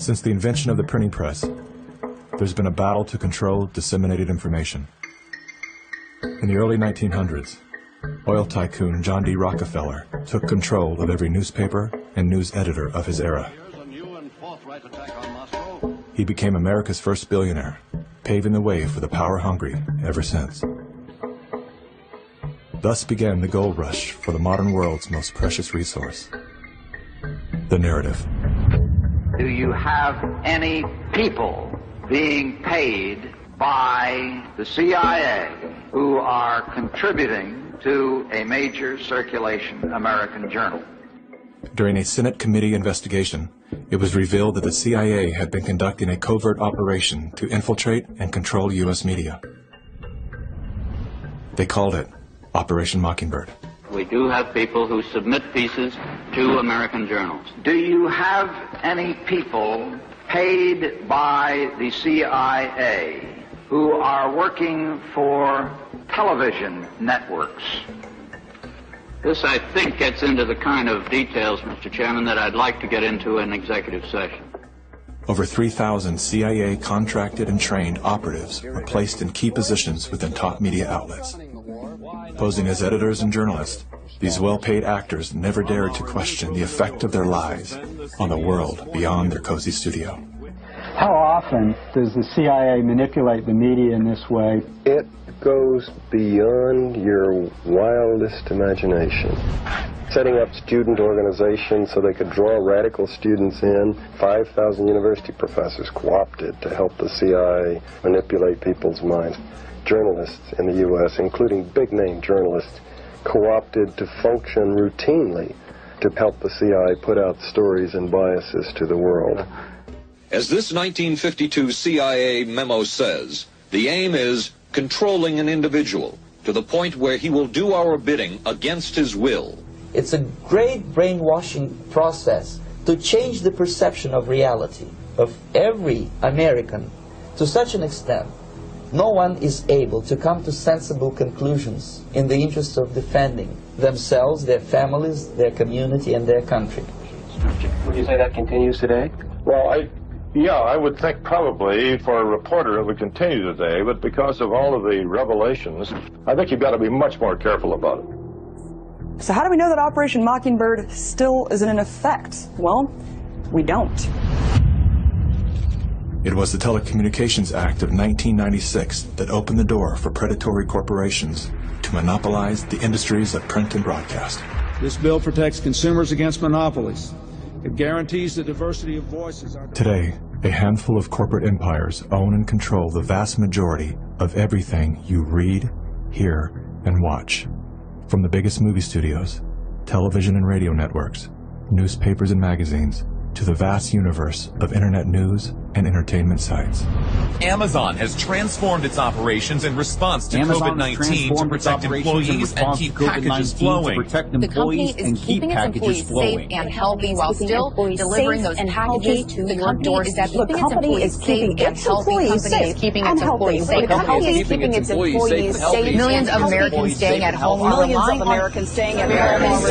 Since the invention of the printing press, there's been a battle to control disseminated information. In the early 1900s, oil tycoon John D. Rockefeller took control of every newspaper and news editor of his era. He became America's first billionaire, paving the way for the power-hungry ever since. Thus began the gold rush for the modern world's most precious resource, the narrative. Do you have any people being paid by the CIA who are contributing to a major circulation American journal? During a Senate committee investigation, it was revealed that the CIA had been conducting a covert operation to infiltrate and control U.S. media. They called it Operation Mockingbird. We do have people who submit pieces to American journals. Do you have any people paid by the CIA who are working for television networks? This, I think, gets into the kind of details, Mr. Chairman, that I'd like to get into in executive session. Over 3,000 CIA contracted and trained operatives were placed in key positions within top media outlets. Posing as editors and journalists, these well-paid actors never dared to question the effect of their lives on the world beyond their cozy studio. How often does the CIA manipulate the media in this way? It goes beyond your wildest imagination. Setting up student organizations so they could draw radical students in. 5,000 university professors co-opted to help the CIA manipulate people's minds. Journalists in the U.S., including big-name journalists, co-opted to function routinely to help the CIA put out stories and biases to the world. As this 1952 CIA memo says, the aim is controlling an individual to the point where he will do our bidding against his will. It's a great brainwashing process to change the perception of reality of every American to such an extent no one is able to come to sensible conclusions in the interest of defending themselves, their families, their community, and their country. Would you say that continues today? Well, I would think probably for a reporter it would continue today, but because of all of the revelations, I think you've got to be much more careful about it. So how do we know that Operation Mockingbird still isn't in effect? Well, we don't. It was the Telecommunications Act of 1996 that opened the door for predatory corporations to monopolize the industries of print and broadcast. This bill protects consumers against monopolies. It guarantees the diversity of voices. Today, a handful of corporate empires own and control the vast majority of everything you read, hear, and watch. From the biggest movie studios, television and radio networks, newspapers and magazines, to the vast universe of internet news and entertainment sites. Amazon has transformed its operations in response to COVID-19 to protect employees and keep packages flowing. The company is keeping its employees safe and healthy while still delivering those packages to your doorstep. The company is keeping its employees safe and healthy. The company is keeping its employees safe. Millions of Americans staying at home. Millions of Americans staying at home.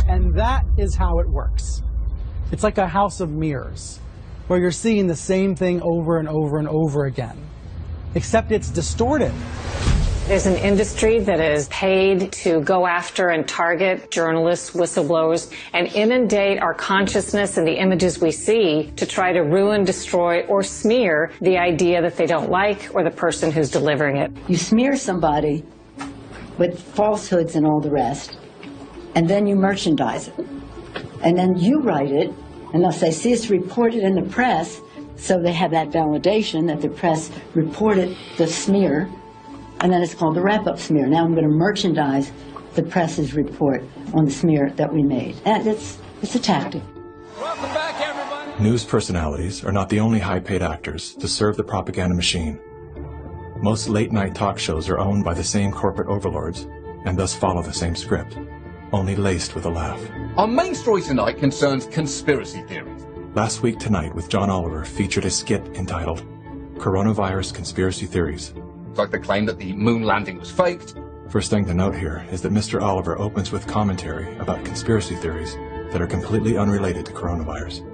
And that is how it works. It's like a house of mirrors, where you're seeing the same thing over and over and over again, except it's distorted. There's an industry that is paid to go after and target journalists, whistleblowers, and inundate our consciousness and the images we see to try to ruin, destroy, or smear the idea that they don't like or the person who's delivering it. You smear somebody with falsehoods and all the rest, and then you merchandise it. And then you write it, and they'll say, see, it's reported in the press, so they have that validation that the press reported the smear, and then it's called the wrap-up smear. Now I'm going to merchandise the press's report on the smear that we made. And it's a tactic. Welcome back, everybody. News personalities are not the only high-paid actors to serve the propaganda machine. Most late-night talk shows are owned by the same corporate overlords, and thus follow the same script, only laced with a laugh. Our main story tonight concerns conspiracy theories. Last Week Tonight with John Oliver featured a skit entitled Coronavirus Conspiracy Theories. Like the claim that the moon landing was faked. First thing to note here is that Mr. Oliver opens with commentary about conspiracy theories that are completely unrelated to coronavirus.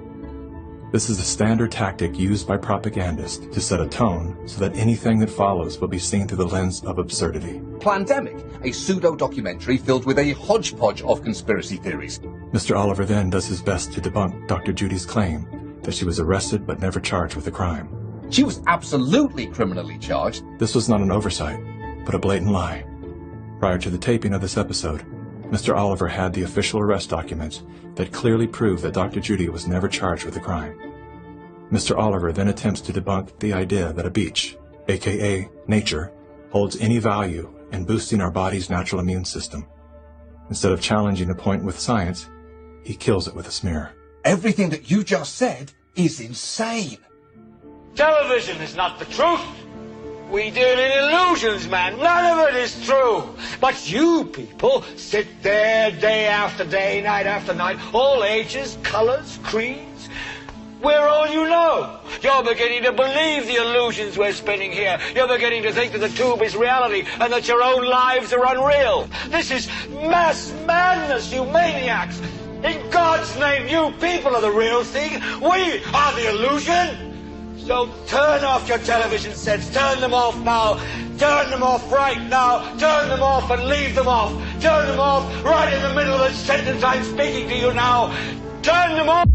This is a standard tactic used by propagandists to set a tone so that anything that follows will be seen through the lens of absurdity. Plandemic, a pseudo-documentary filled with a hodgepodge of conspiracy theories. Mr. Oliver then does his best to debunk Dr. Judy's claim that she was arrested but never charged with a crime. She was absolutely criminally charged. This was not an oversight, but a blatant lie. Prior to the taping of this episode, Mr. Oliver had the official arrest documents that clearly prove that Dr. Judy was never charged with a crime. Mr. Oliver then attempts to debunk the idea that a beach, aka nature, holds any value in boosting our body's natural immune system. Instead of challenging a point with science, he kills it with a smear. Everything that you just said is insane. Television is not the truth. We deal in illusions, man. None of it is true. But you people sit there day after day, night after night, all ages, colors, creeds. We're all you know. You're beginning to believe the illusions we're spinning here. You're beginning to think that the tube is reality and that your own lives are unreal. This is mass madness, you maniacs. In God's name, you people are the real thing. We are the illusion. So turn off your television sets. Turn them off now. Turn them off right now. Turn them off and leave them off. Turn them off right in the middle of the sentence I'm speaking to you now. Turn them off.